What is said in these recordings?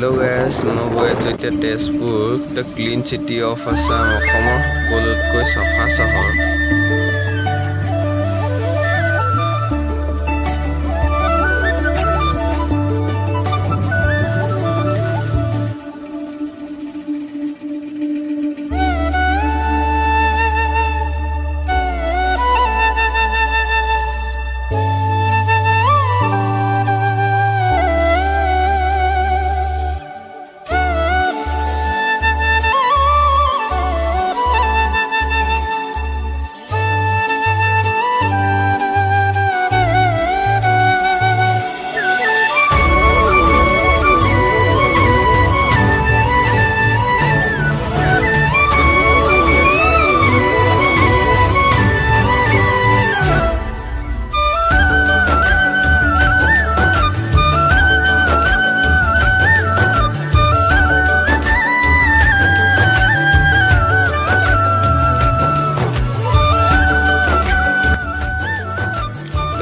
Hello guys, মই গৈ আছো এতিয়া tezpur, the clean city of assam, অসমৰ সকলোতকৈ চাফা চহৰ।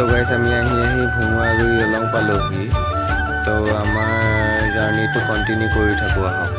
तो गाइस আমি আহি ভুমুৱাগুৰি অলং পালোহি তো আমাৰ জাৰ্নিটো কন্টিনিউ কৰি থাকো আহক।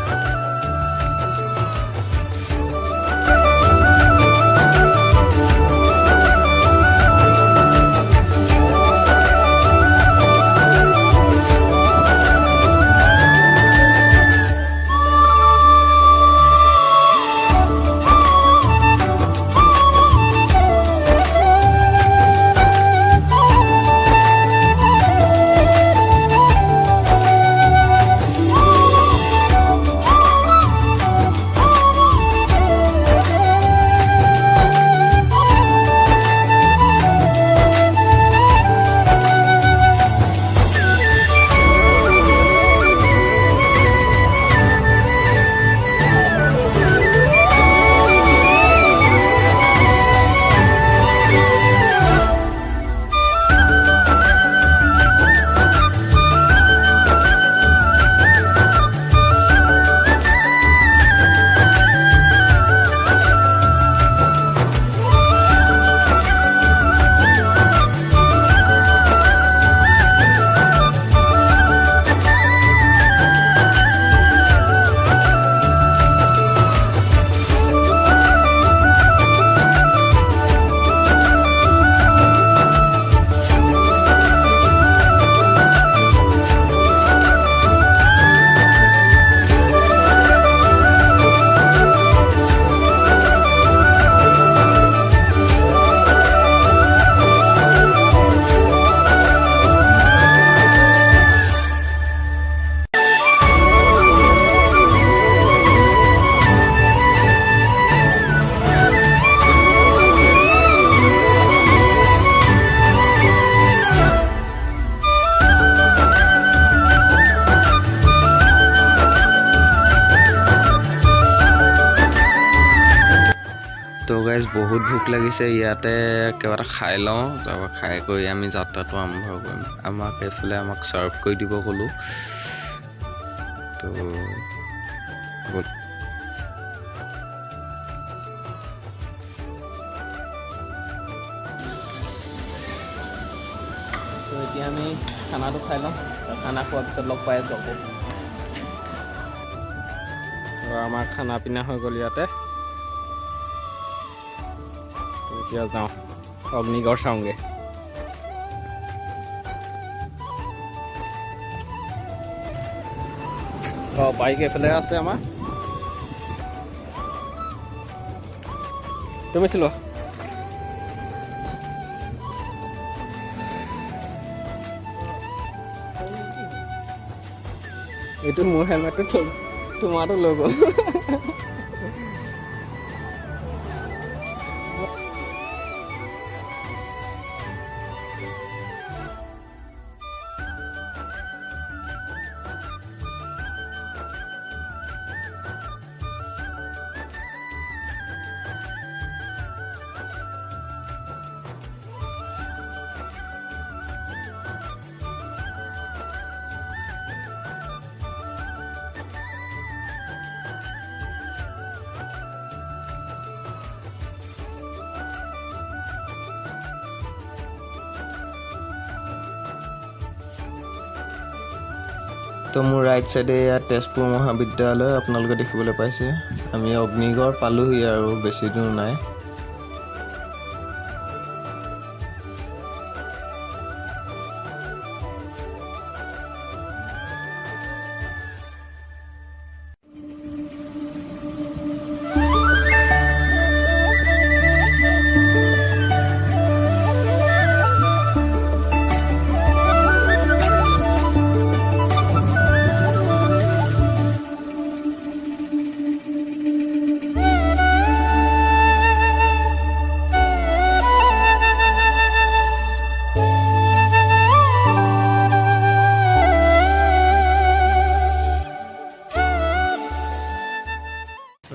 তো গাইজ বহুত ভোক লাগিছে ইয়াতে কিবা এটা খাই লওঁ তাৰপৰা খাই কৰি আমি যাত্ৰাটো আৰম্ভ কৰিম। আমাক এইফালে চাৰ্ভ কৰি দিব ক'লোঁ তো এতিয়া আমি খানাটো খাই লওঁ। খানা খোৱাৰ পিছত লগ পাই আছোঁ আকৌ। আমাৰ খানা পিনা হৈ গ'ল ইয়াতে। এতিয়া যাওঁ অগ্নিগড় চাওঁগে। বাইক এইফালে আছে আমাৰ। তুমি ছিল এইটো মোৰ হেলমেটটো তোমাৰটো লৈ গ'ল। তো মোৰ ৰাইট চাইডে ইয়াত তেজপুৰ মহাবিদ্যালয় আপোনালোকে দেখিবলৈ পাইছে। আমি অগ্নিগড় পালোহি আৰু বেছি দূৰ নাই।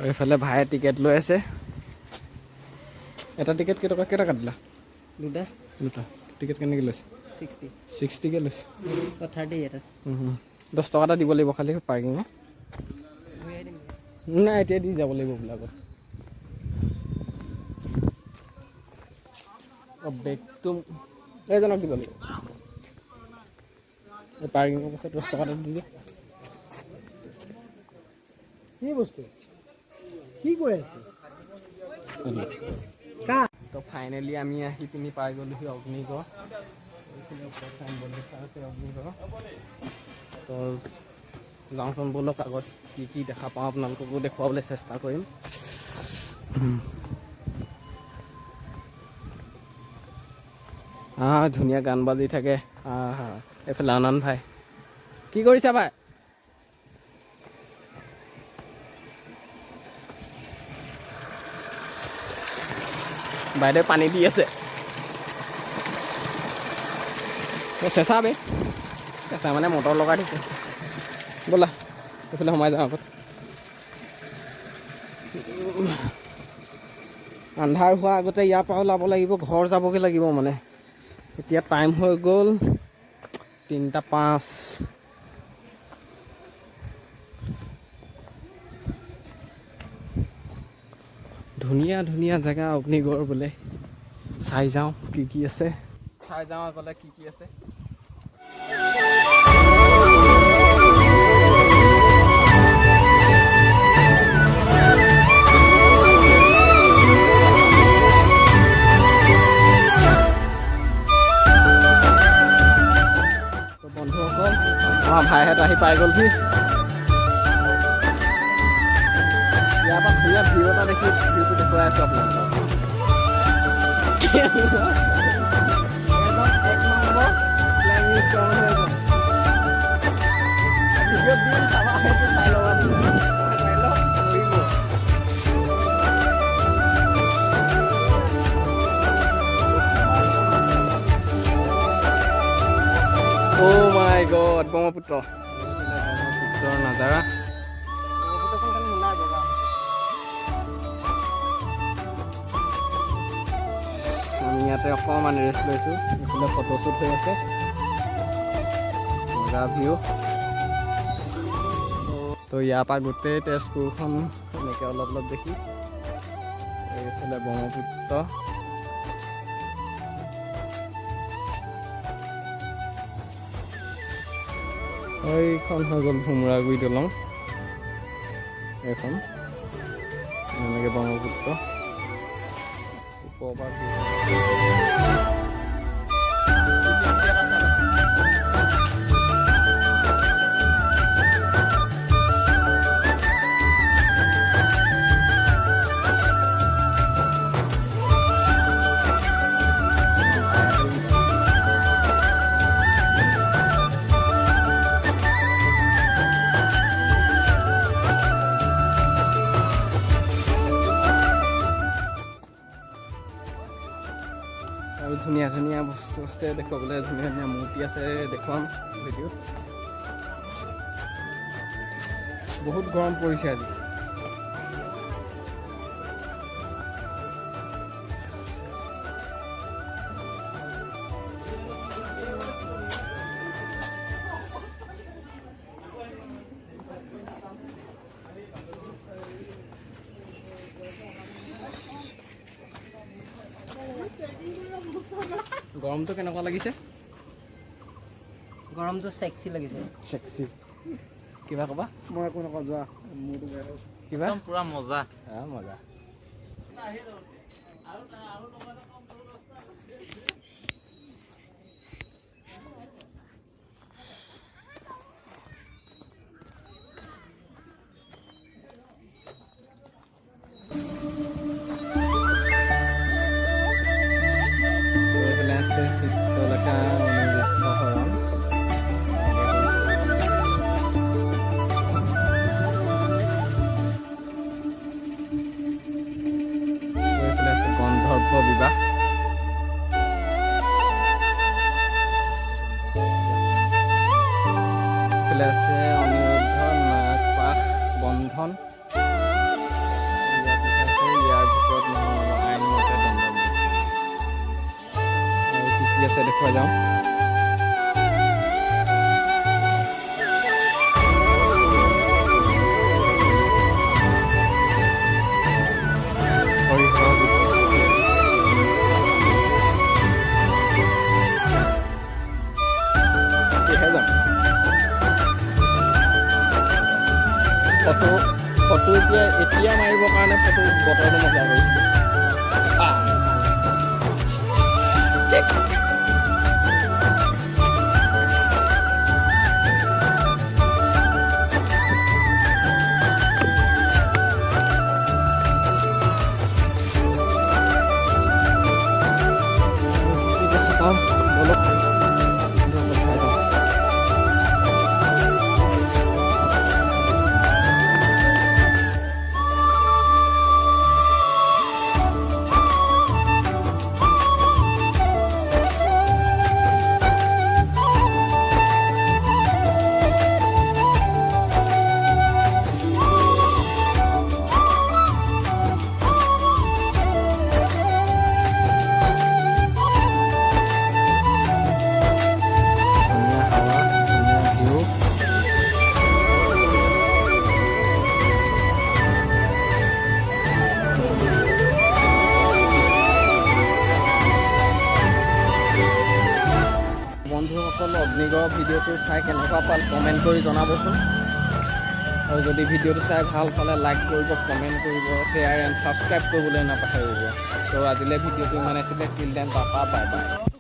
এইফালে ভাইয়ে টিকেট লৈ আছে। এটা টিকেট কেইটকা দিলা? দুটা টিকেট কেনেকৈ লৈছে? 60কে লৈছে। 30 এটা 10 টকা এটা দিব লাগিব খালি পাৰ্কিঙত। নাই এতিয়া দি যাব লাগিব বোলে আগত। বেগটো এইজনক দিব লাগিব। এই পাৰ্কিঙৰ পাছত 10 টকা এটা দি দিয়ে। কি বস্তু কি কৈ আছে? তো ফাইনেলি আমি আহি পিনি পাই গ'লোহি অগ্নিগড়। অগ্নিগড় তো যাওঁচোন ব'লক, আগত কি কি দেখা পাওঁ আপোনালোককো দেখুৱাবলৈ চেষ্টা কৰিম। ধুনীয়া গান বাজি থাকে। এইফালে আনন্দ ভাই, কি কৰিছা ভাই? বাইদেউ পানী দি আছে। চেঁচা বে, চেঁচা মানে মটৰ লগাই দিছে। ব'লা এইফালে সোমাই যাওঁ আগত। আন্ধাৰ হোৱা আগতে ইয়াৰ পৰা ওলাব লাগিব, ঘৰ যাবগৈ লাগিব মানে। এতিয়া টাইম হৈ গ'ল 3:05। ধুনীয়া ধুনীয়া জেগা অগ্নিগড় বোলে। চাই যাওঁ কি কি আছে, চাই যাওঁ আগলে কি কি আছে। বন্ধুসকল, আমাৰ ভাইহঁত আহি পাই গ'লহি। ইয়াৰ পৰা ধুনীয়া ভিউ এটা দেখি ভিউটো দেখুৱাই আছোঁ আপোনালোকক। Oh my God, Brahmaputra নাজাৰা। আমি ইয়াতে অকণমান ৰেষ্ট লৈছোঁ। এইফালে ফটোশ্বুট হৈ আছে, মজা ভিউ। তো ইয়াৰ পৰা গোটেই তেজপুৰখন এনেকৈ অলপ অলপ দেখি। এইফালে ব্ৰহ্মপুত্ৰ। এইখন হৈ গ'ল ভোমৰাগুৰি দলং। এইখন এনেকৈ ব্ৰহ্মপুত্ৰ ওপৰৰ পৰা আৰু ধুনীয়া ধুনীয়া বস্তু আছে দেখুৱাবলৈ। ধুনীয়া ধুনীয়া মূৰ্তি আছে, দেখুৱাম ভিডিঅ'ত। বহুত গৰম পৰিছে আজি। গৰমটো কেনেকুৱা লাগিছে? গৰমটো সেক্সি লাগিছে। সেক্সি কিবা ক'বা? মই একো নকওঁ, যোৱা মোৰতো বেয়া হৈছে। কিবা পুৰা মজা। মজা। চিত্ৰলেখা অনিৰুদ্ধ শৰণ গন্ধৰ্ব বিবাহ এইফালে আছে অনিৰুদ্ধ নাগ পাশ বন্ধন ইয়াৰ ভিতৰত আইনমতে দণ্ডবিধি আৰু কি কি আছে দেখুৱাই যাওঁ। ফটো এতিয়া মাৰিবৰ কাৰণে ফটো বতৰটো মজা কৰিছে। বন্ধুসকল অগ্নিগড় ভিডিঅ'টো চাই কেনেকুৱা পাল কমেণ্ট কৰি জনাবচোন আৰু যদি ভিডিঅ'টো চাই ভাল পালে লাইক কৰিব, কমেণ্ট কৰিব, শ্বেয়াৰ এণ্ড ছাবস্ক্ৰাইব কৰিবলৈ নাপাহৰিব। ত' আজিলৈ ভিডিঅ'টো ইমান আছিলে। Till then tata bye bye.